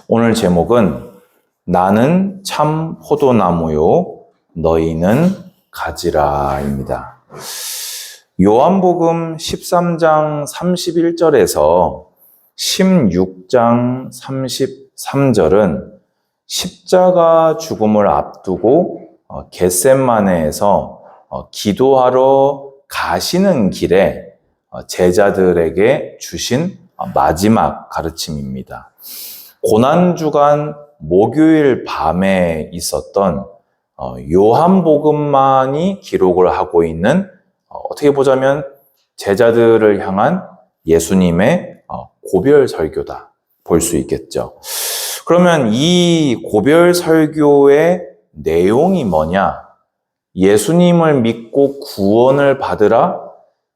오늘 제목은 나는 참 포도나무요 너희는 가지라입니다. 요한복음 13장 31절에서 16장 33절은 십자가 죽음을 앞두고 겟세마네에서 기도하러 가시는 길에 제자들에게 주신 마지막 가르침입니다. 고난주간 목요일 밤에 있었던 요한복음만이 기록을 하고 있는 어떻게 보자면 제자들을 향한 예수님의 고별 설교다 볼 수 있겠죠. 그러면 이 고별 설교의 내용이 뭐냐? 예수님을 믿고 구원을 받으라.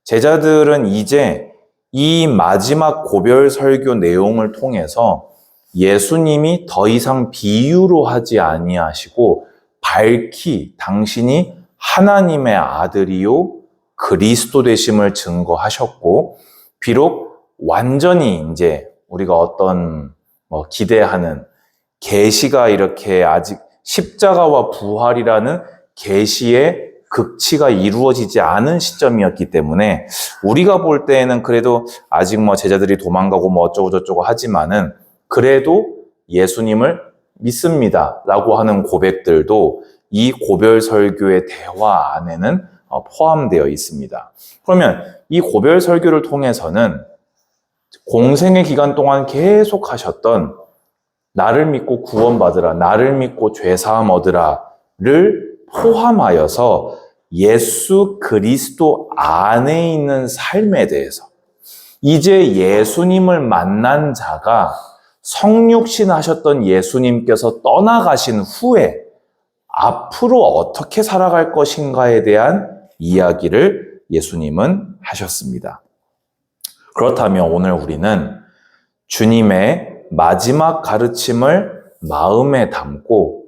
제자들은 이제 이 마지막 고별 설교 내용을 통해서 예수님이 더 이상 비유로 하지 아니하시고 밝히 당신이 하나님의 아들이요 그리스도 되심을 증거하셨고, 비록 완전히 이제 우리가 어떤 기대하는 계시가 이렇게 아직 십자가와 부활이라는 계시의 극치가 이루어지지 않은 시점이었기 때문에 우리가 볼 때에는 그래도 아직 제자들이 도망가고 어쩌고저쩌고 하지만은 그래도 예수님을 믿습니다 라고 하는 고백들도 이 고별 설교의 대화 안에는 포함되어 있습니다. 그러면 이 고별 설교를 통해서는 공생의 기간 동안 계속 하셨던 나를 믿고 구원받으라, 나를 믿고 죄사함 얻으라를 포함하여서 예수 그리스도 안에 있는 삶에 대해서 이제 예수님을 만난 자가 성육신 하셨던 예수님께서 떠나가신 후에 앞으로 어떻게 살아갈 것인가에 대한 이야기를 예수님은 하셨습니다. 그렇다면 오늘 우리는 주님의 마지막 가르침을 마음에 담고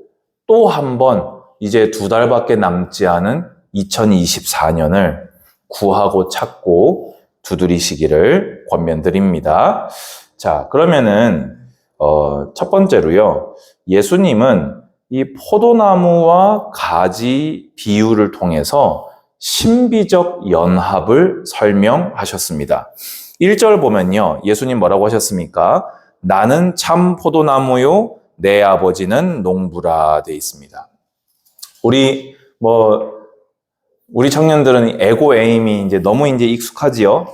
또 한 번 이제 2달밖에 남지 않은 2024년을 구하고 찾고 두드리시기를 권면드립니다. 자, 그러면은 첫 번째로요. 예수님은 이 포도나무와 가지 비유를 통해서 신비적 연합을 설명하셨습니다. 1절 보면요. 예수님 뭐라고 하셨습니까? 나는 참 포도나무요 내 아버지는 농부라 돼 있습니다. 우리 청년들은 에고 에임이 이제 너무 익숙하지요.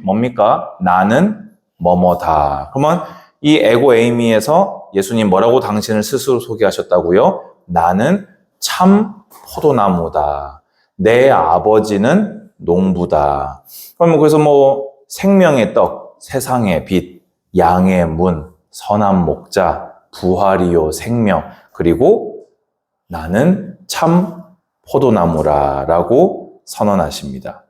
뭡니까? 나는 뭐뭐다. 그러면 이 에고 에이미에서 예수님 뭐라고 당신을 스스로 소개하셨다고요? 나는 참 포도나무다. 내 아버지는 농부다. 그러면 그래서 생명의 떡, 세상의 빛, 양의 문, 선한 목자, 부활이요 생명, 그리고 나는 참 포도나무라라고 선언하십니다.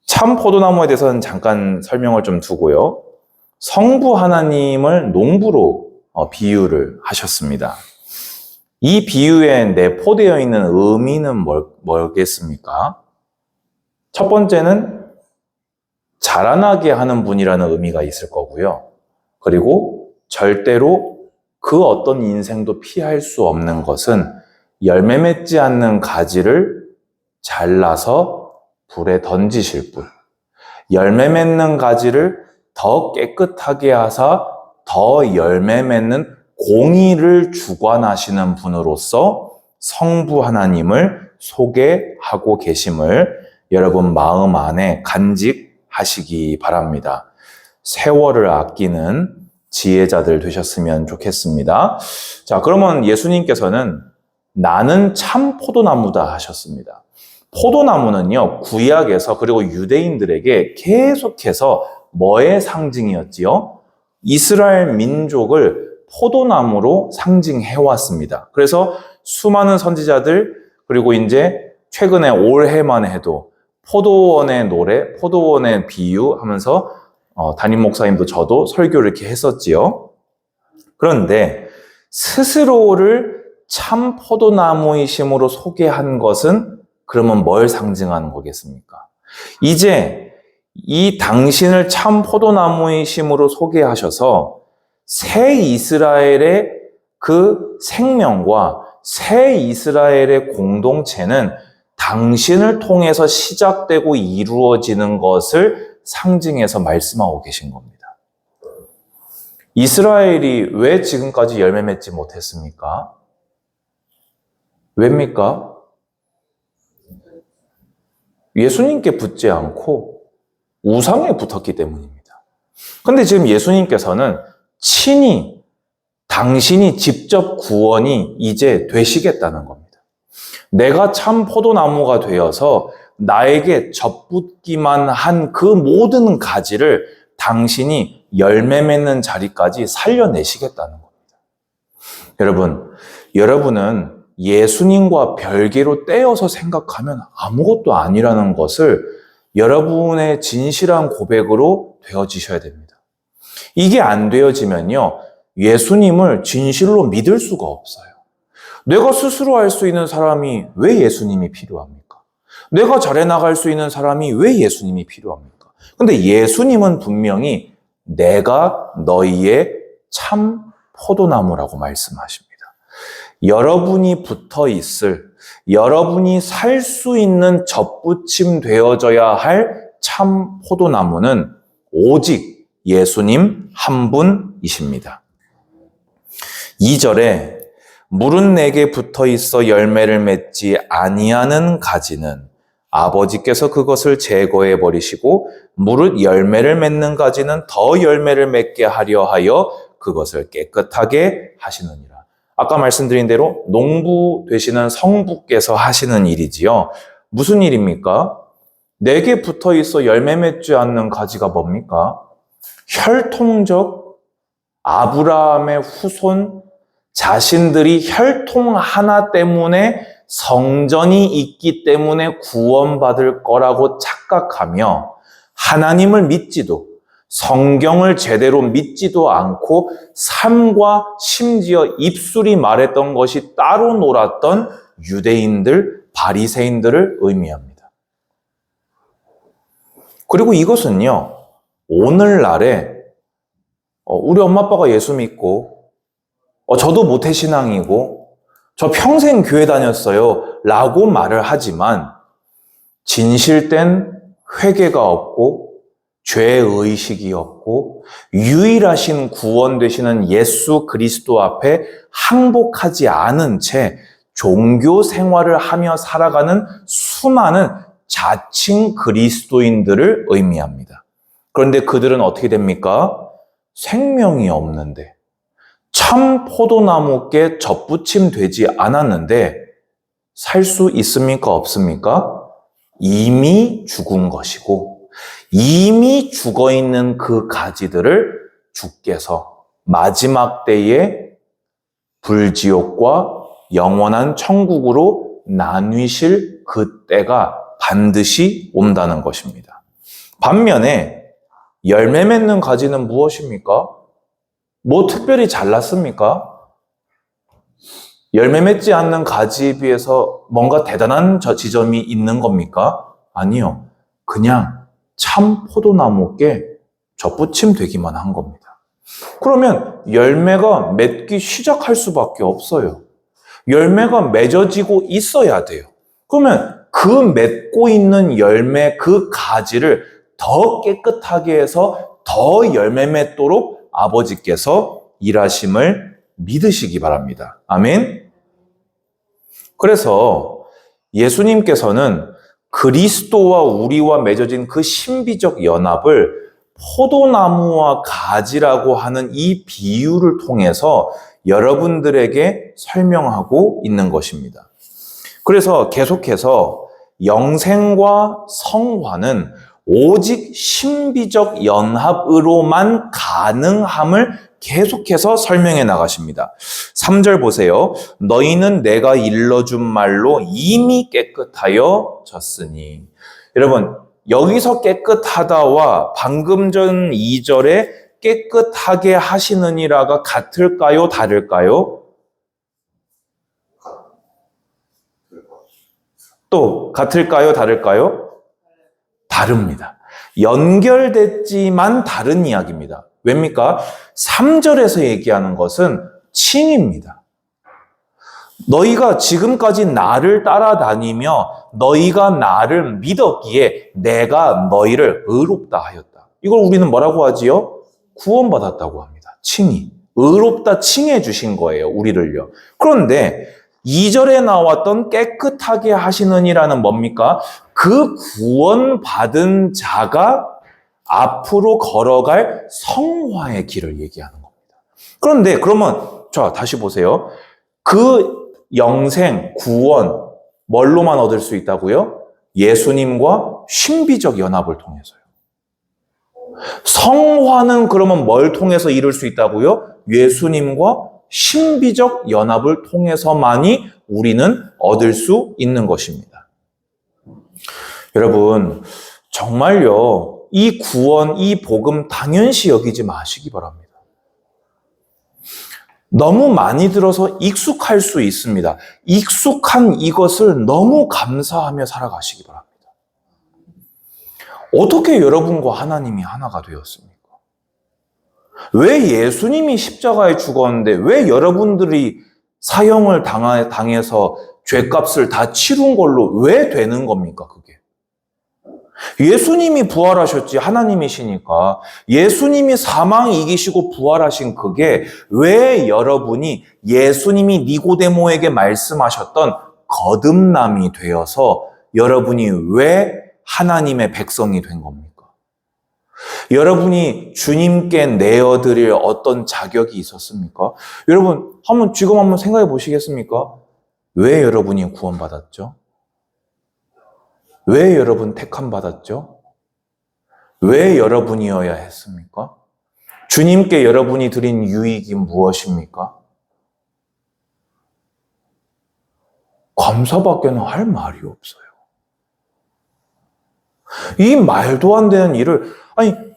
참 포도나무에 대해서는 잠깐 설명을 좀 두고요. 성부 하나님을 농부로 비유를 하셨습니다. 이 비유에 내포되어 있는 의미는 뭐겠습니까? 첫 번째는 자라나게 하는 분이라는 의미가 있을 거고요. 그리고 절대로 그 어떤 인생도 피할 수 없는 것은 열매 맺지 않는 가지를 잘라서 불에 던지실 분, 열매 맺는 가지를 더 깨끗하게 하사 더 열매 맺는 공의를 주관하시는 분으로서 성부 하나님을 소개하고 계심을 여러분 마음 안에 간직하시기 바랍니다. 세월을 아끼는 지혜자들 되셨으면 좋겠습니다. 자, 그러면 예수님께서는 나는 참 포도나무다 하셨습니다. 포도나무는요, 구약에서 그리고 유대인들에게 계속해서 뭐의 상징이었지요? 이스라엘 민족을 포도나무로 상징해왔습니다. 그래서 수많은 선지자들, 그리고 이제 최근에 올해만 해도 포도원의 노래, 포도원의 비유 하면서 담임 목사님도 저도 설교를 이렇게 했었지요. 그런데 스스로를 참 포도나무이심으로 소개한 것은 그러면 뭘 상징하는 거겠습니까? 이제 이 당신을 참 포도나무이심으로 소개하셔서 새 이스라엘의 그 생명과 새 이스라엘의 공동체는 당신을 통해서 시작되고 이루어지는 것을 상징해서 말씀하고 계신 겁니다. 이스라엘이 왜 지금까지 열매 맺지 못했습니까? 왜입니까? 예수님께 붙지 않고 우상에 붙었기 때문입니다. 그런데 지금 예수님께서는 친히 당신이 직접 구원이 이제 되시겠다는 겁니다. 내가 참 포도나무가 되어서 나에게 접붙기만 한 그 모든 가지를 당신이 열매 맺는 자리까지 살려내시겠다는 겁니다. 여러분은 예수님과 별개로 떼어서 생각하면 아무것도 아니라는 것을 여러분의 진실한 고백으로 되어지셔야 됩니다. 이게 안 되어지면요, 예수님을 진실로 믿을 수가 없어요. 내가 스스로 할 수 있는 사람이 왜 예수님이 필요합니까? 내가 잘해 나갈 수 있는 사람이 왜 예수님이 필요합니까? 근데 예수님은 분명히 내가 너희의 참 포도나무라고 말씀하십니다. 여러분이 붙어 있을, 여러분이 살 수 있는 접붙임 되어져야 할 참 포도나무는 오직 예수님 한 분이십니다. 2절에 물은 내게 붙어 있어 열매를 맺지 아니하는 가지는 아버지께서 그것을 제거해 버리시고 무릇 열매를 맺는 가지는 더 열매를 맺게 하려 하여 그것을 깨끗하게 하시느니라. 아까 말씀드린 대로 농부 되시는 성부께서 하시는 일이지요. 무슨 일입니까? 내게 붙어 있어 열매 맺지 않는 가지가 뭡니까? 혈통적 아브라함의 후손 자신들이 혈통 하나 때문에 성전이 있기 때문에 구원받을 거라고 착각하며 하나님을 믿지도 성경을 제대로 믿지도 않고 삶과 심지어 입술이 말했던 것이 따로 놀았던 유대인들, 바리새인들을 의미합니다. 그리고 이것은요, 오늘날에 우리 엄마 아빠가 예수 믿고 저도 모태신앙이고 저 평생 교회 다녔어요 라고 말을 하지만 진실된 회개가 없고 죄의식이 없고 유일하신 구원 되시는 예수 그리스도 앞에 항복하지 않은 채 종교 생활을 하며 살아가는 수많은 자칭 그리스도인들을 의미합니다. 그런데 그들은 어떻게 됩니까? 생명이 없는데 참 포도나무께 접붙임 되지 않았는데 살 수 있습니까? 없습니까? 이미 죽은 것이고 이미 죽어있는 그 가지들을 주께서 마지막 때에 불지옥과 영원한 천국으로 나뉘실 그 때가 반드시 온다는 것입니다. 반면에 열매 맺는 가지는 무엇입니까? 뭐 특별히 잘났습니까? 열매 맺지 않는 가지에 비해서 뭔가 대단한 지점이 있는 겁니까? 아니요. 그냥 참 포도나무께 접붙임 되기만 한 겁니다. 그러면 열매가 맺기 시작할 수밖에 없어요. 열매가 맺어지고 있어야 돼요. 그러면 그 맺고 있는 열매, 그 가지를 더 깨끗하게 해서 더 열매 맺도록 아버지께서 일하심을 믿으시기 바랍니다. 아멘. 그래서 예수님께서는 그리스도와 우리와 맺어진 그 신비적 연합을 포도나무와 가지라고 하는 이 비유를 통해서 여러분들에게 설명하고 있는 것입니다. 그래서 계속해서 영생과 성화는 오직 신비적 연합으로만 가능함을 계속해서 설명해 나가십니다. 3절 보세요. 너희는 내가 일러준 말로 이미 깨끗하여 졌으니. 여러분, 여기서 깨끗하다와 방금 전 2절에 깨끗하게 하시느니라가 같을까요? 다를까요? 또 같을까요? 다를까요? 다릅니다. 연결됐지만 다른 이야기입니다. 왜입니까? 3절에서 얘기하는 것은 칭입니다. 너희가 지금까지 나를 따라다니며 너희가 나를 믿었기에 내가 너희를 의롭다 하였다. 이걸 우리는 뭐라고 하지요? 구원받았다고 합니다. 칭이. 의롭다 칭해 주신 거예요. 우리를요. 그런데 2절에 나왔던 깨끗하게 하시느니라는 뭡니까? 그 구원받은 자가 앞으로 걸어갈 성화의 길을 얘기하는 겁니다. 그런데 그러면 자, 다시 보세요. 그 영생, 구원, 뭘로만 얻을 수 있다고요? 예수님과 신비적 연합을 통해서요. 성화는 그러면 뭘 통해서 이룰 수 있다고요? 예수님과 신비적 연합을 통해서만이 우리는 얻을 수 있는 것입니다. 여러분, 정말요, 이 구원, 이 복음 당연시 여기지 마시기 바랍니다. 너무 많이 들어서 익숙할 수 있습니다. 익숙한 이것을 너무 감사하며 살아가시기 바랍니다. 어떻게 여러분과 하나님이 하나가 되었습니까? 왜 예수님이 십자가에 죽었는데 왜 여러분들이 사형을 당해서 죄값을 다 치룬 걸로 왜 되는 겁니까, 그게? 예수님이 부활하셨지, 하나님이시니까. 예수님이 사망 이기시고 부활하신 그게 왜 여러분이 예수님이 니고데모에게 말씀하셨던 거듭남이 되어서 여러분이 왜 하나님의 백성이 된 겁니까? 여러분이 주님께 내어드릴 어떤 자격이 있었습니까? 여러분, 지금 한번 생각해 보시겠습니까? 왜 여러분이 구원받았죠? 왜 여러분 택함 받았죠? 왜 여러분이어야 했습니까? 주님께 여러분이 드린 유익이 무엇입니까? 감사밖에는 할 말이 없어요. 이 말도 안 되는 일을,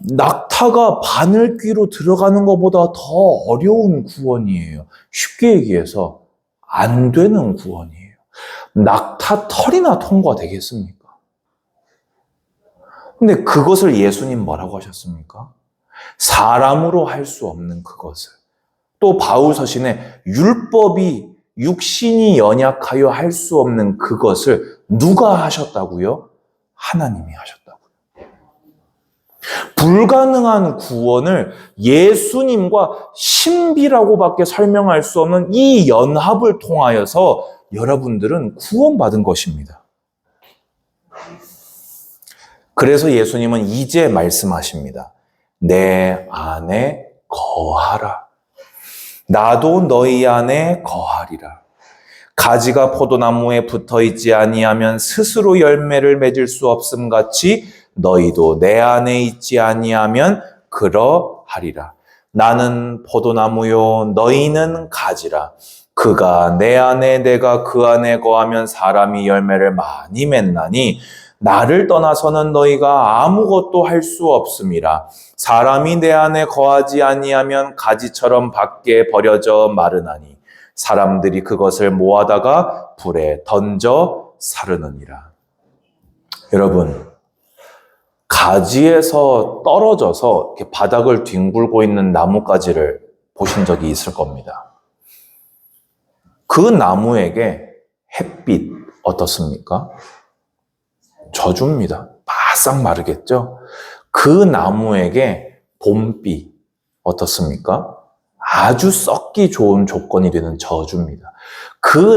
낙타가 바늘귀로 들어가는 것보다 더 어려운 구원이에요. 쉽게 얘기해서 안 되는 구원이에요. 낙타 털이나 통과되겠습니까? 근데 그것을 예수님 뭐라고 하셨습니까? 사람으로 할 수 없는 그것을. 또 바울 서신에 율법이 육신이 연약하여 할 수 없는 그것을 누가 하셨다고요? 하나님이 하셨다고요. 불가능한 구원을 예수님과 신비라고밖에 설명할 수 없는 이 연합을 통하여서 여러분들은 구원받은 것입니다. 그래서 예수님은 이제 말씀하십니다. 내 안에 거하라. 나도 너희 안에 거하리라. 가지가 포도나무에 붙어있지 아니하면 스스로 열매를 맺을 수 없음 같이 너희도 내 안에 있지 아니하면 그러하리라. 나는 포도나무요 너희는 가지라. 그가 내 안에 내가 그 안에 거하면 사람이 열매를 많이 맺나니 나를 떠나서는 너희가 아무것도 할 수 없음이라. 사람이 내 안에 거하지 아니하면 가지처럼 밖에 버려져 마르나니 사람들이 그것을 모아다가 불에 던져 사르느니라. 여러분, 가지에서 떨어져서 이렇게 바닥을 뒹굴고 있는 나뭇가지를 보신 적이 있을 겁니다. 그 나무에게 햇빛 어떻습니까? 저주입니다. 바싹 마르겠죠? 그 나무에게 봄비 어떻습니까? 아주 썩기 좋은 조건이 되는 저주입니다. 그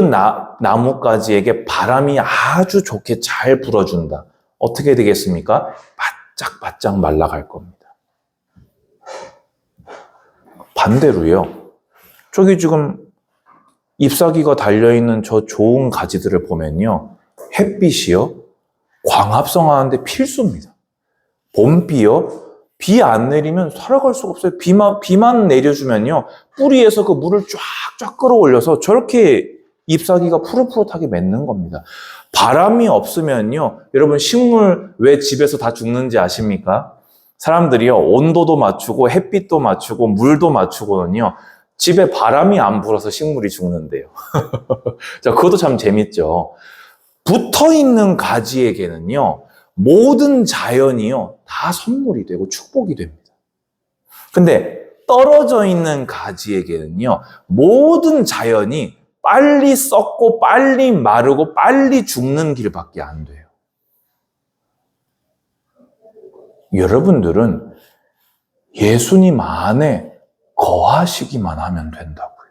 나뭇가지에게 바람이 아주 좋게 잘 불어준다. 어떻게 되겠습니까? 바짝바짝 말라갈 겁니다. 반대로요. 저기 지금 잎사귀가 달려있는 저 좋은 가지들을 보면요. 햇빛이요. 광합성하는데 필수입니다. 봄비요. 비 안 내리면 살아갈 수가 없어요. 비만 내려주면요. 뿌리에서 그 물을 쫙쫙 끌어올려서 저렇게 잎사귀가 푸릇푸릇하게 맺는 겁니다. 바람이 없으면요. 여러분 식물 왜 집에서 다 죽는지 아십니까? 사람들이요. 온도도 맞추고 햇빛도 맞추고 물도 맞추고는요. 집에 바람이 안 불어서 식물이 죽는데요. 자, 그것도 참 재밌죠. 붙어있는 가지에게는요. 모든 자연이요, 다 선물이 되고 축복이 됩니다. 근데 떨어져 있는 가지에게는요, 모든 자연이 빨리 썩고 빨리 마르고 빨리 죽는 길밖에 안 돼요. 여러분들은 예수님 안에 거하시기만 하면 된다고요.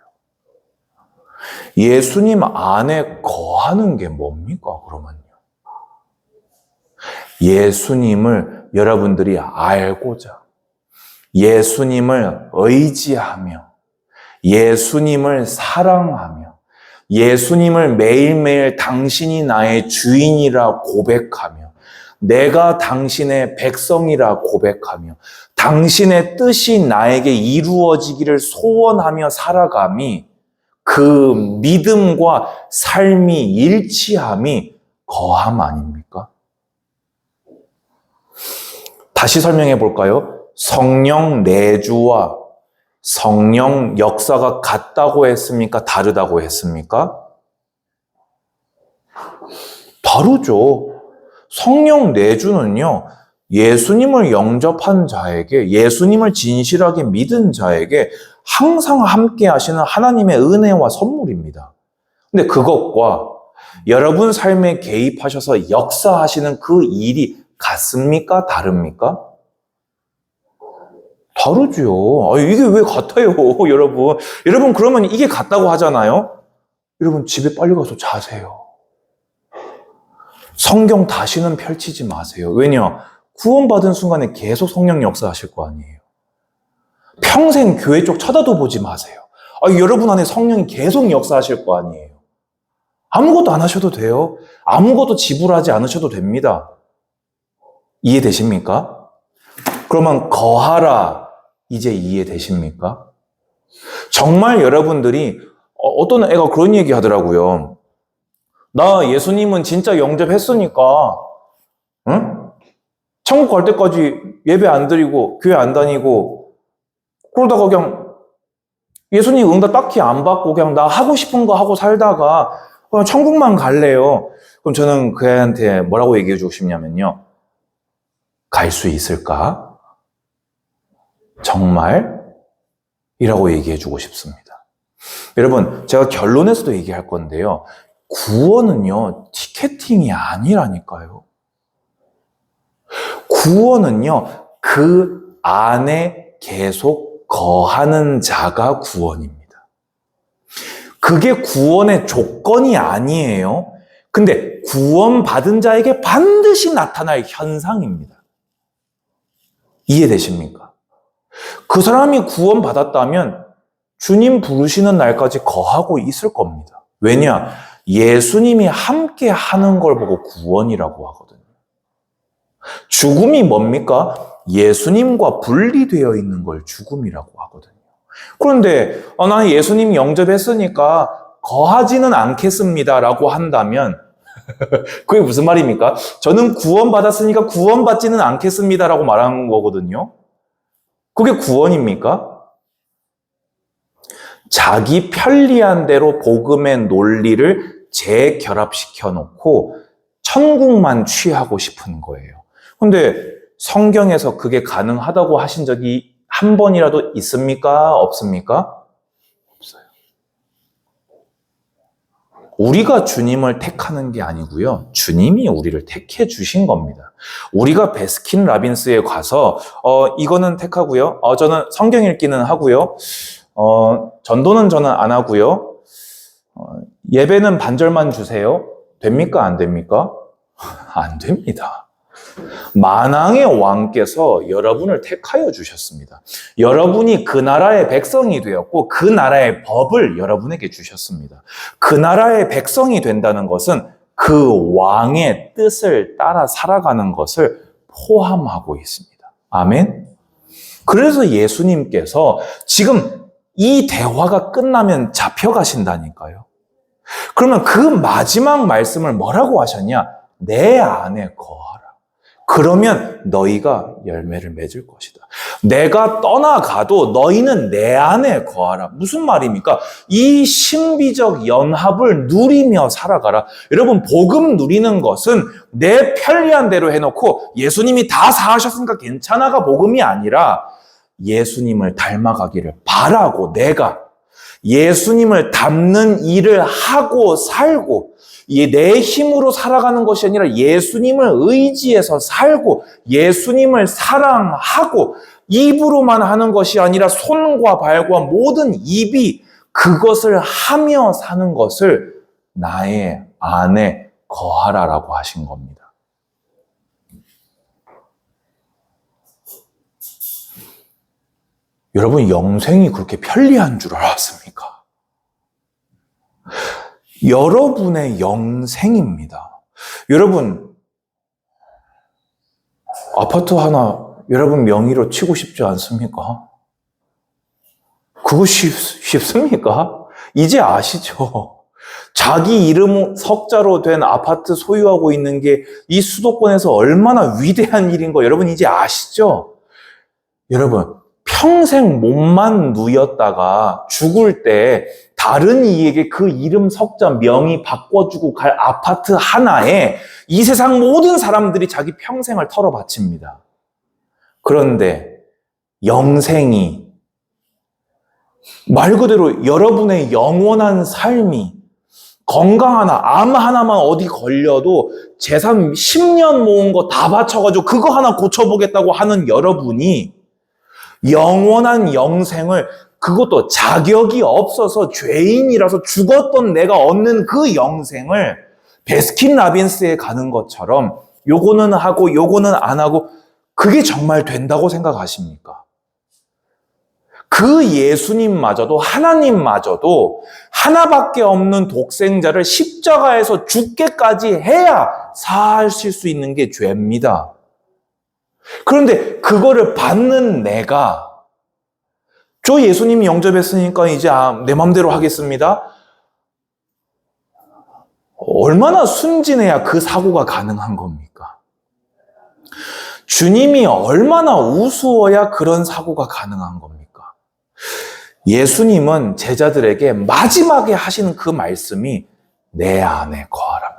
예수님 안에 거하는 게 뭡니까, 그러면요? 예수님을 여러분들이 알고자, 예수님을 의지하며, 예수님을 사랑하며, 예수님을 매일매일 당신이 나의 주인이라 고백하며, 내가 당신의 백성이라 고백하며, 당신의 뜻이 나에게 이루어지기를 소원하며 살아감이, 그 믿음과 삶이 일치함이 거함 아닙니까? 다시 설명해 볼까요? 성령 내주와 성령 역사가 같다고 했습니까? 다르다고 했습니까? 다르죠. 성령 내주는요, 예수님을 영접한 자에게, 예수님을 진실하게 믿은 자에게 항상 함께 하시는 하나님의 은혜와 선물입니다. 근데 그것과 여러분 삶에 개입하셔서 역사하시는 그 일이 같습니까? 다릅니까? 다르죠. 이게 왜 같아요, 여러분? 여러분, 그러면 이게 같다고 하잖아요? 여러분, 집에 빨리 가서 자세요. 성경 다시는 펼치지 마세요. 왜냐? 구원받은 순간에 계속 성령 역사하실 거 아니에요. 평생 교회 쪽 쳐다도 보지 마세요. 여러분 안에 성령이 계속 역사하실 거 아니에요. 아무것도 안 하셔도 돼요. 아무것도 지불하지 않으셔도 됩니다. 이해되십니까? 그러면 거하라, 이제 이해되십니까? 정말 여러분들이, 어떤 애가 그런 얘기 하더라고요. 나 예수님은 진짜 영접했으니까, 응? 천국 갈 때까지 예배 안 드리고 교회 안 다니고 그러다가 그냥 예수님 응답 딱히 안 받고 그냥 나 하고 싶은 거 하고 살다가 그냥 천국만 갈래요. 그럼 저는 그 애한테 뭐라고 얘기해 주고 싶냐면요, 갈 수 있을까? 정말? 이라고 얘기해 주고 싶습니다. 여러분, 제가 결론에서도 얘기할 건데요, 구원은요, 티켓팅이 아니라니까요. 구원은요, 그 안에 계속 거하는 자가 구원입니다. 그게 구원의 조건이 아니에요. 근데 구원받은 자에게 반드시 나타날 현상입니다. 이해되십니까? 그 사람이 구원받았다면 주님 부르시는 날까지 거하고 있을 겁니다. 왜냐? 예수님이 함께 하는 걸 보고 구원이라고 하거든요. 죽음이 뭡니까? 예수님과 분리되어 있는 걸 죽음이라고 하거든요. 그런데 나는 예수님 영접했으니까 거하지는 않겠습니다 라고 한다면 그게 무슨 말입니까? 저는 구원받았으니까 구원받지는 않겠습니다 라고 말하는 거거든요. 그게 구원입니까? 자기 편리한 대로 복음의 논리를 재결합시켜 놓고 천국만 취하고 싶은 거예요. 근데 성경에서 그게 가능하다고 하신 적이 한 번이라도 있습니까? 없습니까? 없어요. 우리가 주님을 택하는 게 아니고요, 주님이 우리를 택해 주신 겁니다. 우리가 베스킨 라빈스에 가서 이거는 택하고요, 저는 성경 읽기는 하고요, 전도는 저는 안 하고요, 예배는 반절만 주세요. 됩니까? 안 됩니까? 안 됩니다. 만왕의 왕께서 여러분을 택하여 주셨습니다. 여러분이 그 나라의 백성이 되었고 그 나라의 법을 여러분에게 주셨습니다. 그 나라의 백성이 된다는 것은 그 왕의 뜻을 따라 살아가는 것을 포함하고 있습니다. 아멘? 그래서 예수님께서 지금 이 대화가 끝나면 잡혀가신다니까요. 그러면 그 마지막 말씀을 뭐라고 하셨냐? 내 안에 거하라. 그러면 너희가 열매를 맺을 것이다. 내가 떠나가도 너희는 내 안에 거하라. 무슨 말입니까? 이 신비적 연합을 누리며 살아가라. 여러분, 복음 누리는 것은 내 편리한 대로 해놓고 예수님이 다 사하셨으니까 괜찮아가 복음이 아니라 예수님을 닮아가기를 바라고 내가 예수님을 닮는 일을 하고 살고 내 힘으로 살아가는 것이 아니라 예수님을 의지해서 살고 예수님을 사랑하고 입으로만 하는 것이 아니라 손과 발과 모든 입이 그것을 하며 사는 것을 나의 안에 거하라라고 하신 겁니다. 여러분, 영생이 그렇게 편리한 줄 알았습니까? 여러분의 영생입니다. 여러분, 아파트 하나 여러분 명의로 치고 싶지 않습니까? 그거 쉽습니까? 이제 아시죠? 자기 이름 석자로 된 아파트 소유하고 있는 게 이 수도권에서 얼마나 위대한 일인 거 여러분 이제 아시죠? 여러분, 평생 몸만 누였다가 죽을 때 다른 이에게 그 이름 석자 명의 바꿔주고 갈 아파트 하나에 이 세상 모든 사람들이 자기 평생을 털어 바칩니다. 그런데 영생이 말 그대로 여러분의 영원한 삶이 건강 암 하나만 어디 걸려도 재산 10년 모은 거 다 바쳐가지고 그거 하나 고쳐보겠다고 하는 여러분이 영원한 영생을 그것도 자격이 없어서 죄인이라서 죽었던 내가 얻는 그 영생을 베스킨라빈스에 가는 것처럼 요거는 하고 요거는 안 하고 그게 정말 된다고 생각하십니까? 그 예수님마저도 하나님마저도 하나밖에 없는 독생자를 십자가에서 죽게까지 해야 사하실 수 있는 게 죄입니다. 그런데 그거를 받는 내가 저 예수님이 영접했으니까 이제 내 맘대로 하겠습니다. 얼마나 순진해야 그 사고가 가능한 겁니까? 주님이 얼마나 우스워야 그런 사고가 가능한 겁니까? 예수님은 제자들에게 마지막에 하시는 그 말씀이 내 안에 거하라.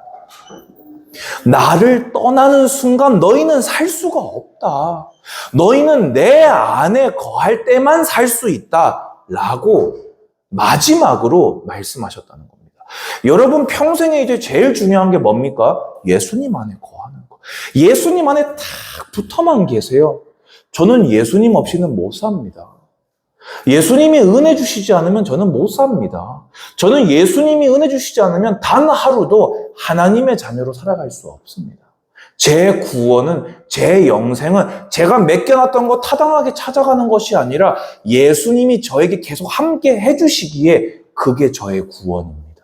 나를 떠나는 순간 너희는 살 수가 없다. 너희는 내 안에 거할 때만 살 수 있다. 라고 마지막으로 말씀하셨다는 겁니다. 여러분 평생에 이제 제일 중요한 게 뭡니까? 예수님 안에 거하는 거. 예수님 안에 탁 붙어만 계세요. 저는 예수님 없이는 못 삽니다. 예수님이 은혜 주시지 않으면 저는 못 삽니다. 저는 예수님이 은혜 주시지 않으면 단 하루도 하나님의 자녀로 살아갈 수 없습니다. 제 구원은, 제 영생은 제가 맡겨놨던 거 타당하게 찾아가는 것이 아니라 예수님이 저에게 계속 함께 해주시기에 그게 저의 구원입니다.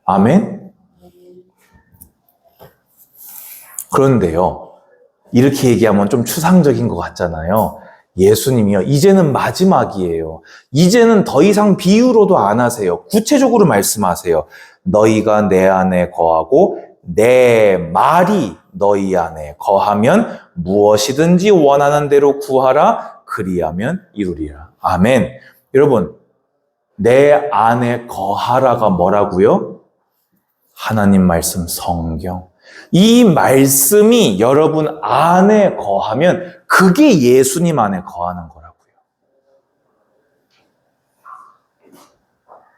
아멘? 그런데요, 이렇게 얘기하면 좀 추상적인 것 같잖아요. 예수님이요, 이제는 마지막이에요. 이제는 더 이상 비유로도 안 하세요. 구체적으로 말씀하세요. 너희가 내 안에 거하고 내 말이 너희 안에 거하면 무엇이든지 원하는 대로 구하라. 그리하면 이루리라. 아멘. 여러분, 내 안에 거하라가 뭐라고요? 하나님 말씀 성경. 이 말씀이 여러분 안에 거하면 그게 예수님 안에 거하는 거라고요.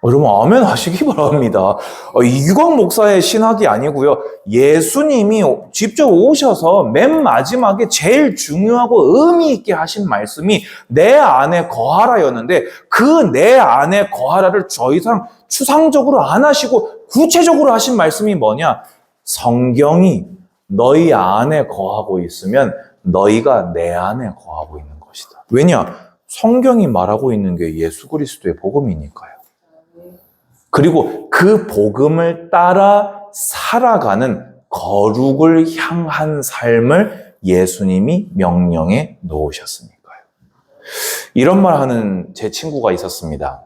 여러분 아멘 하시기 바랍니다. 이규광 목사의 신학이 아니고요. 예수님이 직접 오셔서 맨 마지막에 제일 중요하고 의미 있게 하신 말씀이 내 안에 거하라였는데 그 내 안에 거하라를 더 이상 추상적으로 안 하시고 구체적으로 하신 말씀이 뭐냐? 성경이 너희 안에 거하고 있으면 너희가 내 안에 거하고 있는 것이다. 왜냐? 성경이 말하고 있는 게 예수 그리스도의 복음이니까요. 그리고 그 복음을 따라 살아가는 거룩을 향한 삶을 예수님이 명령해 놓으셨으니까요. 이런 말 하는 제 친구가 있었습니다.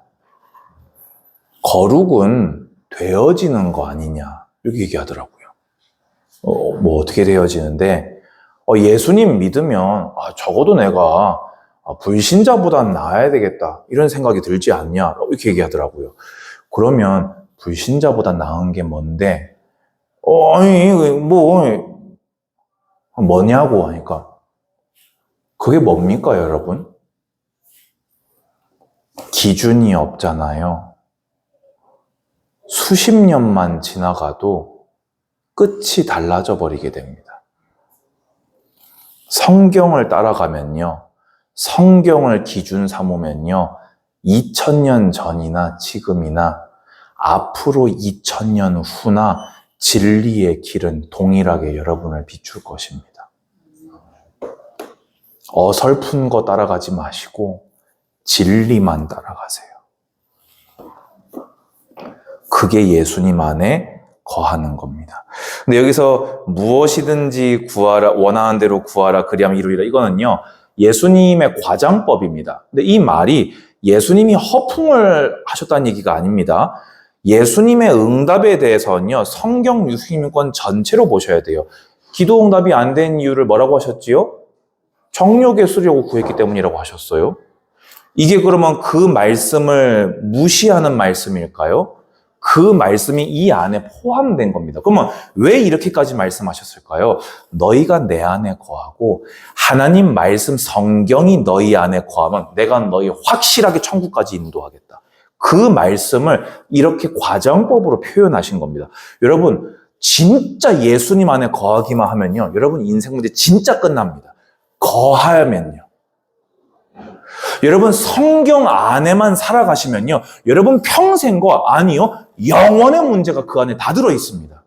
거룩은 되어지는 거 아니냐 이렇게 얘기하더라고요. 뭐 어떻게 되어지는데 예수님 믿으면 적어도 내가 불신자보단 나아야 되겠다. 이런 생각이 들지 않냐. 이렇게 얘기하더라고요. 그러면 불신자보다 나은 게 뭔데? 아니, 뭐냐고 하니까. 그게 뭡니까, 여러분? 기준이 없잖아요. 수십 년만 지나가도 끝이 달라져 버리게 됩니다. 성경을 따라가면요. 성경을 기준 삼으면요. 2000년 전이나 지금이나 앞으로 2000년 후나 진리의 길은 동일하게 여러분을 비출 것입니다. 어설픈 거 따라가지 마시고 진리만 따라가세요. 그게 예수님 안에 거하는 겁니다. 근데 여기서 무엇이든지 구하라, 원하는 대로 구하라, 그리하면 이루리라. 이거는요, 예수님의 과장법입니다. 근데 이 말이 예수님이 허풍을 하셨다는 얘기가 아닙니다. 예수님의 응답에 대해서는요, 성경 유수님권 전체로 보셔야 돼요. 기도 응답이 안 된 이유를 뭐라고 하셨지요? 정욕에 쓰려고 구했기 때문이라고 하셨어요. 이게 그러면 그 말씀을 무시하는 말씀일까요? 그 말씀이 이 안에 포함된 겁니다. 그러면 왜 이렇게까지 말씀하셨을까요? 너희가 내 안에 거하고 하나님 말씀 성경이 너희 안에 거하면 내가 너희 확실하게 천국까지 인도하겠다. 그 말씀을 이렇게 과장법으로 표현하신 겁니다. 여러분, 진짜 예수님 안에 거하기만 하면요. 여러분 인생 문제 진짜 끝납니다. 거하면요. 여러분 성경 안에만 살아가시면요. 여러분 평생과 아니요. 영원의 문제가 그 안에 다 들어있습니다.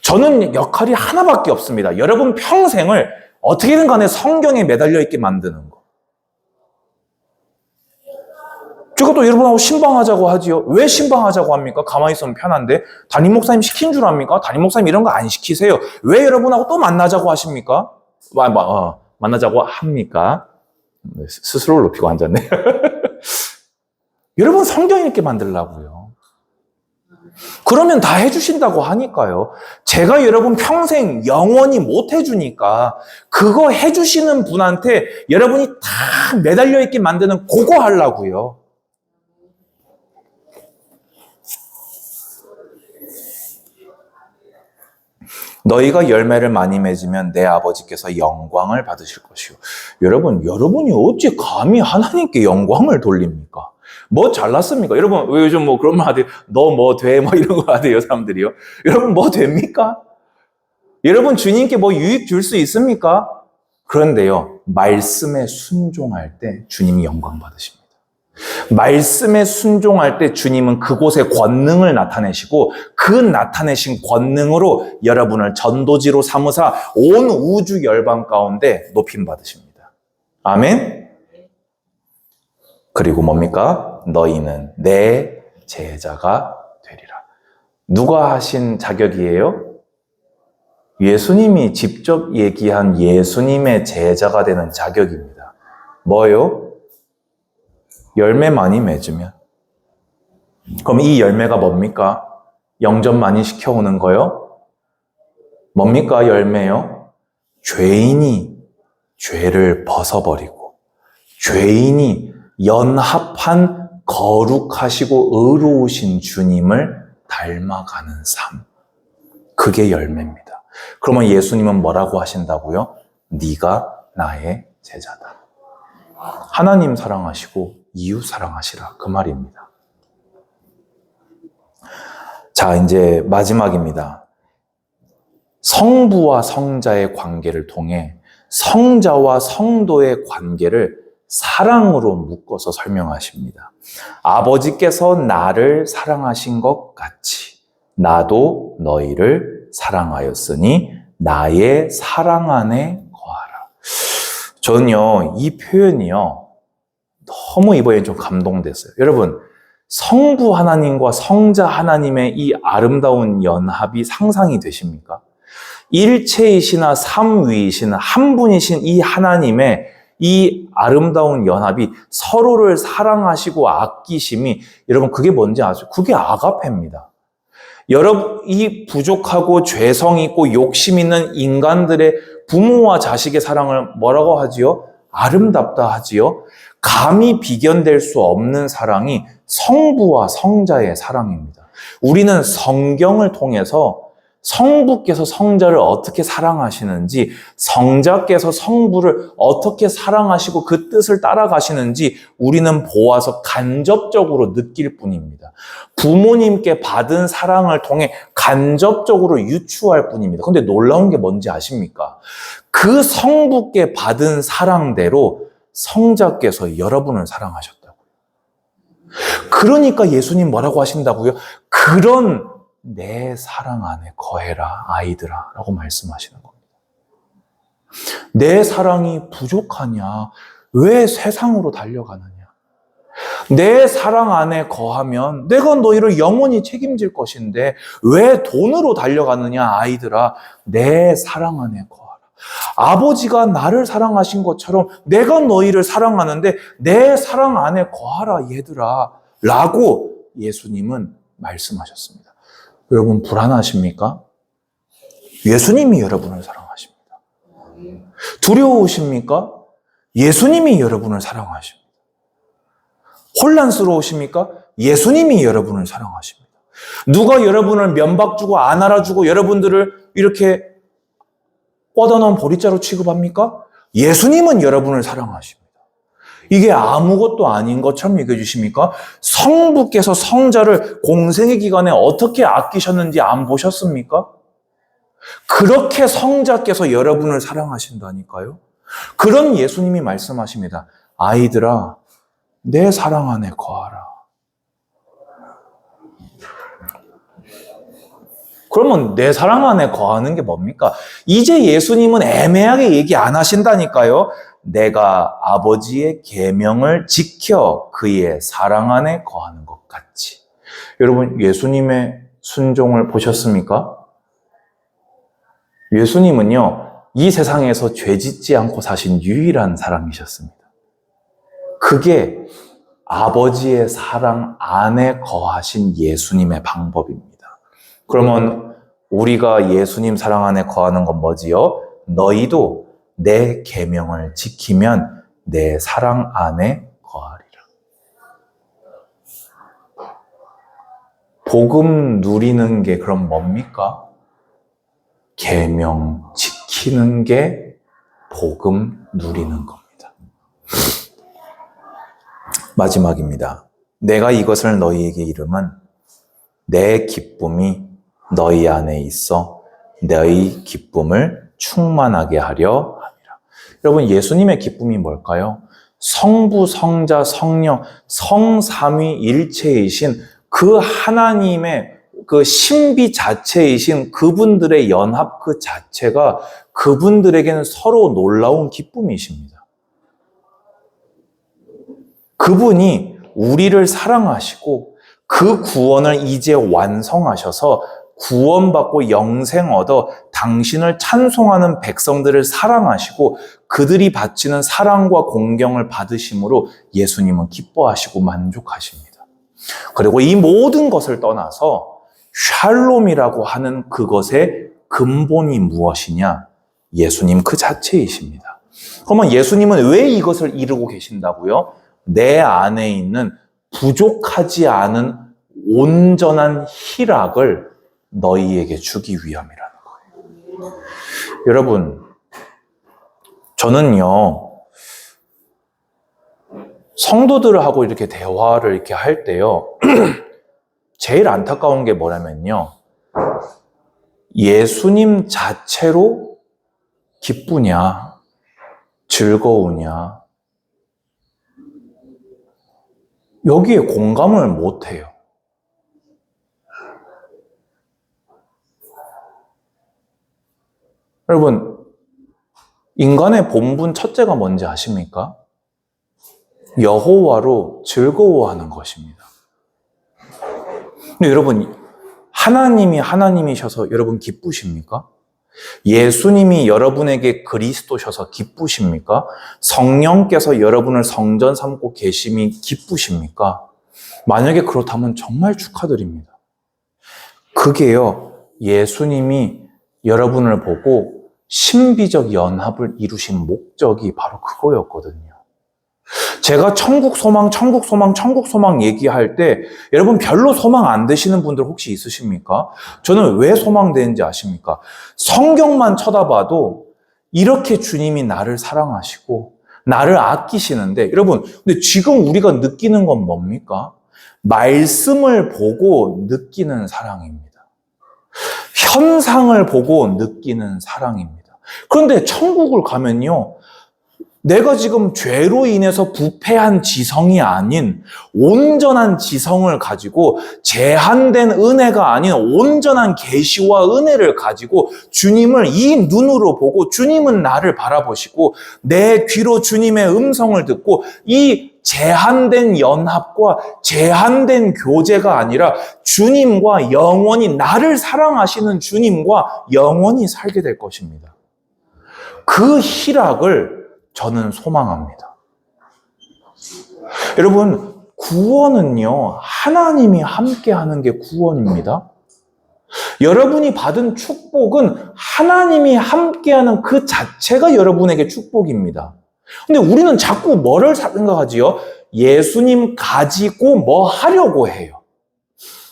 저는 역할이 하나밖에 없습니다. 여러분 평생을 어떻게든 간에 성경에 매달려 있게 만드는 거. 제가 또 여러분하고 신방하자고 하지요. 왜 신방하자고 합니까? 가만히 있으면 편한데. 담임 목사님 시킨 줄 압니까? 담임 목사님 이런 거 안 시키세요. 왜 여러분하고 또 만나자고 하십니까? 만나자고 합니까? 스스로를 높이고 앉았네. 여러분 성경 읽게 만들라고요. 그러면 다 해주신다고 하니까요. 제가 여러분 평생 영원히 못 해주니까 그거 해주시는 분한테 여러분이 다 매달려 있게 만드는 그거 하려고요. 너희가 열매를 많이 맺으면 내 아버지께서 영광을 받으실 것이요. 여러분이 어찌 감히 하나님께 영광을 돌립니까? 뭐 잘났습니까? 여러분, 왜 요즘 뭐 그런 말 하대요? 너 뭐 돼? 뭐 이런 거 하대요, 사람들이요. 여러분, 뭐 됩니까? 여러분, 주님께 뭐 유익 줄 수 있습니까? 그런데요, 말씀에 순종할 때 주님이 영광 받으십니다. 말씀에 순종할 때 주님은 그곳에 권능을 나타내시고 그 나타내신 권능으로 여러분을 전도지로 삼으사 온 우주 열방 가운데 높임 받으십니다. 아멘? 그리고 뭡니까? 너희는 내 제자가 되리라. 누가 하신 자격이에요? 예수님이 직접 얘기한 예수님의 제자가 되는 자격입니다. 뭐요? 열매 많이 맺으면. 그럼 이 열매가 뭡니까? 영접 많이 시켜오는 거요? 뭡니까 열매요? 죄인이 죄를 벗어버리고 죄인이 연합한 거룩하시고 의로우신 주님을 닮아가는 삶. 그게 열매입니다. 그러면 예수님은 뭐라고 하신다고요? 네가 나의 제자다. 하나님 사랑하시고 이웃 사랑하시라. 그 말입니다. 자, 이제 마지막입니다. 성부와 성자의 관계를 통해 성자와 성도의 관계를 사랑으로 묶어서 설명하십니다. 아버지께서 나를 사랑하신 것 같이 나도 너희를 사랑하였으니 나의 사랑 안에 거하라. 저는요, 이 표현이요, 너무 이번에 좀 감동됐어요. 여러분, 성부 하나님과 성자 하나님의 이 아름다운 연합이 상상이 되십니까? 일체이시나 삼위이시나 한 분이신 이 하나님의 이 아름다운 연합이 서로를 사랑하시고 아끼심이 여러분 그게 뭔지 아죠? 그게 아가페입니다. 여러분 이 부족하고 죄성 있고 욕심 있는 인간들의 부모와 자식의 사랑을 뭐라고 하지요? 아름답다 하지요. 감히 비견될 수 없는 사랑이 성부와 성자의 사랑입니다. 우리는 성경을 통해서 성부께서 성자를 어떻게 사랑하시는지, 성자께서 성부를 어떻게 사랑하시고 그 뜻을 따라가시는지 우리는 보아서 간접적으로 느낄 뿐입니다. 부모님께 받은 사랑을 통해 간접적으로 유추할 뿐입니다. 근데 놀라운 게 뭔지 아십니까? 그 성부께 받은 사랑대로 성자께서 여러분을 사랑하셨다고요. 그러니까 예수님 뭐라고 하신다고요? 그런 내 사랑 안에 거해라, 아이들아 라고 말씀하시는 겁니다. 내 사랑이 부족하냐? 왜 세상으로 달려가느냐? 내 사랑 안에 거하면 내가 너희를 영원히 책임질 것인데 왜 돈으로 달려가느냐? 아이들아, 내 사랑 안에 거하라. 아버지가 나를 사랑하신 것처럼 내가 너희를 사랑하는데 내 사랑 안에 거하라, 얘들아 라고 예수님은 말씀하셨습니다. 여러분 불안하십니까? 예수님이 여러분을 사랑하십니다. 두려우십니까? 예수님이 여러분을 사랑하십니다. 혼란스러우십니까? 예수님이 여러분을 사랑하십니다. 누가 여러분을 면박 주고 안 알아주고 여러분들을 이렇게 뻗어놓은 보리자루 취급합니까? 예수님은 여러분을 사랑하십니다. 이게 아무것도 아닌 것처럼 얘기해 주십니까? 성부께서 성자를 공생의 기간에 어떻게 아끼셨는지 안 보셨습니까? 그렇게 성자께서 여러분을 사랑하신다니까요. 그런 예수님이 말씀하십니다. 아이들아, 내 사랑 안에 거하라. 그러면 내 사랑 안에 거하는 게 뭡니까? 이제 예수님은 애매하게 얘기 안 하신다니까요. 내가 아버지의 계명을 지켜 그의 사랑 안에 거하는 것 같이. 여러분, 예수님의 순종을 보셨습니까? 예수님은요, 이 세상에서 죄 짓지 않고 사신 유일한 사람이셨습니다. 그게 아버지의 사랑 안에 거하신 예수님의 방법입니다. 그러면 우리가 예수님 사랑 안에 거하는 건 뭐지요? 너희도 내 계명을 지키면 내 사랑 안에 거하리라. 복음 누리는 게 그럼 뭡니까? 계명 지키는 게 복음 누리는 겁니다. 마지막입니다. 내가 이것을 너희에게 이름은 내 기쁨이 너희 안에 있어 너희 기쁨을 충만하게 하려 함이라. 여러분, 예수님의 기쁨이 뭘까요? 성부, 성자, 성령, 성삼위 일체이신 그 하나님의 그 신비 자체이신 그분들의 연합 그 자체가 그분들에게는 서로 놀라운 기쁨이십니다. 그분이 우리를 사랑하시고 그 구원을 이제 완성하셔서 구원받고 영생 얻어 당신을 찬송하는 백성들을 사랑하시고 그들이 바치는 사랑과 공경을 받으심으로 예수님은 기뻐하시고 만족하십니다. 그리고 이 모든 것을 떠나서 샬롬이라고 하는 그것의 근본이 무엇이냐? 예수님 그 자체이십니다. 그러면 예수님은 왜 이것을 이루고 계신다고요? 내 안에 있는 부족하지 않은 온전한 희락을 너희에게 주기 위함이라는 거예요. 여러분, 저는요, 성도들하고 이렇게 대화를 이렇게 할 때요, 제일 안타까운 게 뭐냐면요, 예수님 자체로 기쁘냐, 즐거우냐, 여기에 공감을 못 해요. 여러분, 인간의 본분 첫째가 뭔지 아십니까? 여호와로 즐거워하는 것입니다. 근데 여러분, 하나님이 하나님이셔서 여러분 기쁘십니까? 예수님이 여러분에게 그리스도셔서 기쁘십니까? 성령께서 여러분을 성전 삼고 계심이 기쁘십니까? 만약에 그렇다면 정말 축하드립니다. 그게요, 예수님이 여러분을 보고 신비적 연합을 이루신 목적이 바로 그거였거든요. 제가 천국 소망, 천국 소망, 천국 소망 얘기할 때 여러분 별로 소망 안 되시는 분들 혹시 있으십니까? 저는 왜 소망되는지 아십니까? 성경만 쳐다봐도 이렇게 주님이 나를 사랑하시고 나를 아끼시는데 여러분, 근데 지금 우리가 느끼는 건 뭡니까? 말씀을 보고 느끼는 사랑입니다. 현상을 보고 느끼는 사랑입니다. 그런데 천국을 가면요, 내가 지금 죄로 인해서 부패한 지성이 아닌 온전한 지성을 가지고 제한된 은혜가 아닌 온전한 계시와 은혜를 가지고 주님을 이 눈으로 보고 주님은 나를 바라보시고 내 귀로 주님의 음성을 듣고 이 제한된 연합과 제한된 교제가 아니라 주님과 영원히 나를 사랑하시는 주님과 영원히 살게 될 것입니다. 그 희락을 저는 소망합니다. 여러분, 구원은요, 하나님이 함께하는 게 구원입니다. 여러분이 받은 축복은 하나님이 함께하는 그 자체가 여러분에게 축복입니다. 근데 우리는 자꾸 뭐를 생각하지요? 예수님 가지고 뭐 하려고 해요.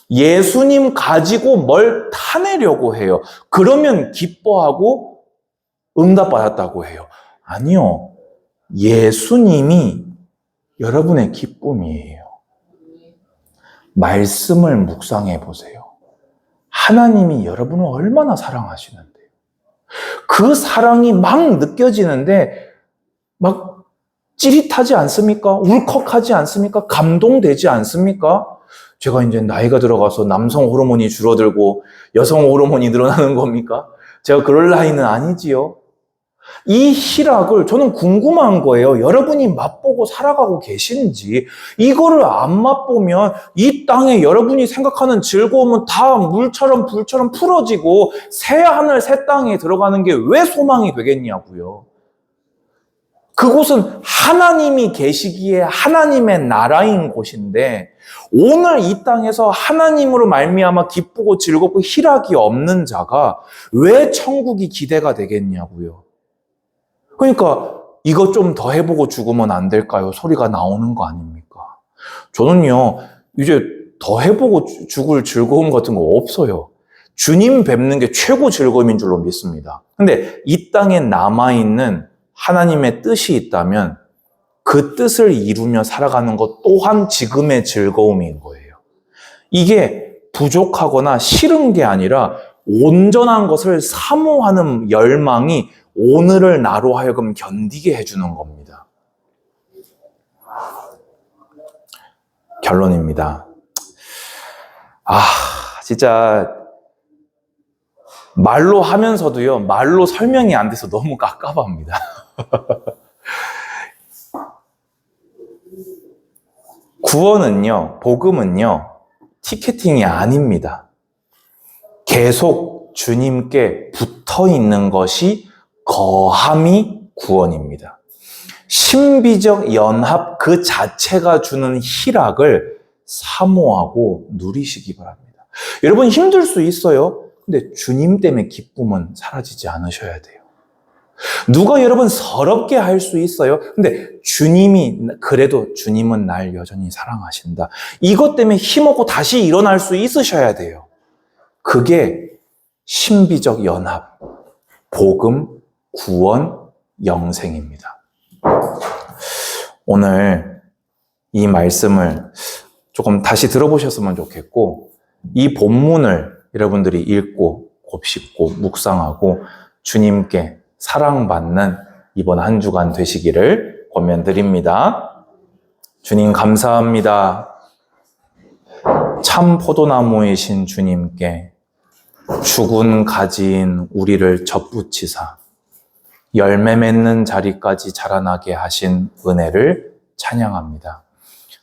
예수님 가지고 뭘 타내려고 해요. 그러면 기뻐하고 응답받았다고 해요. 아니요. 예수님이 여러분의 기쁨이에요. 말씀을 묵상해 보세요. 하나님이 여러분을 얼마나 사랑하시는데요. 그 사랑이 막 느껴지는데 막 찌릿하지 않습니까? 울컥하지 않습니까? 감동되지 않습니까? 제가 이제 나이가 들어가서 남성 호르몬이 줄어들고 여성 호르몬이 늘어나는 겁니까? 제가 그럴 나이는 아니지요. 이 희락을 저는 궁금한 거예요. 여러분이 맛보고 살아가고 계시는지. 이거를 안 맛보면 이 땅에 여러분이 생각하는 즐거움은 다 물처럼 불처럼 풀어지고 새 하늘 새 땅에 들어가는 게 왜 소망이 되겠냐고요. 그곳은 하나님이 계시기에 하나님의 나라인 곳인데 오늘 이 땅에서 하나님으로 말미암아 기쁘고 즐겁고 희락이 없는 자가 왜 천국이 기대가 되겠냐고요. 그러니까 이것 좀 더 해보고 죽으면 안 될까요? 소리가 나오는 거 아닙니까? 저는요, 이제 더 해보고 죽을 즐거움 같은 거 없어요. 주님 뵙는 게 최고 즐거움인 줄로 믿습니다. 근데 이 땅에 남아있는 하나님의 뜻이 있다면 그 뜻을 이루며 살아가는 것 또한 지금의 즐거움인 거예요. 이게 부족하거나 싫은 게 아니라 온전한 것을 사모하는 열망이 오늘을 나로 하여금 견디게 해주는 겁니다. 결론입니다. 진짜 말로 하면서도요, 말로 설명이 안 돼서 너무 깝깝합니다. 구원은요, 복음은요, 티켓팅이 아닙니다. 계속 주님께 붙어 있는 것이 거함이 구원입니다. 신비적 연합 그 자체가 주는 희락을 사모하고 누리시기 바랍니다. 여러분 힘들 수 있어요. 근데 주님 때문에 기쁨은 사라지지 않으셔야 돼요. 누가 여러분 서럽게 할 수 있어요. 근데 그래도 주님은 날 여전히 사랑하신다. 이것 때문에 힘없고 다시 일어날 수 있으셔야 돼요. 그게 신비적 연합, 복음, 구원, 영생입니다. 오늘 이 말씀을 조금 다시 들어보셨으면 좋겠고, 이 본문을 여러분들이 읽고 곱씹고 묵상하고 주님께 사랑받는 이번 한 주간 되시기를 권면드립니다. 주님 감사합니다. 참 포도나무이신 주님께 죽은 가지인 우리를 접붙이사 열매 맺는 자리까지 자라나게 하신 은혜를 찬양합니다.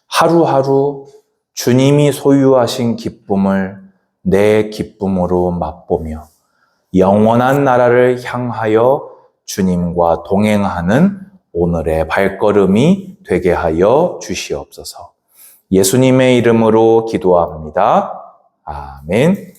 하루하루 주님이 소유하신 기쁨을 내 기쁨으로 맛보며 영원한 나라를 향하여 주님과 동행하는 오늘의 발걸음이 되게 하여 주시옵소서. 예수님의 이름으로 기도합니다. 아멘.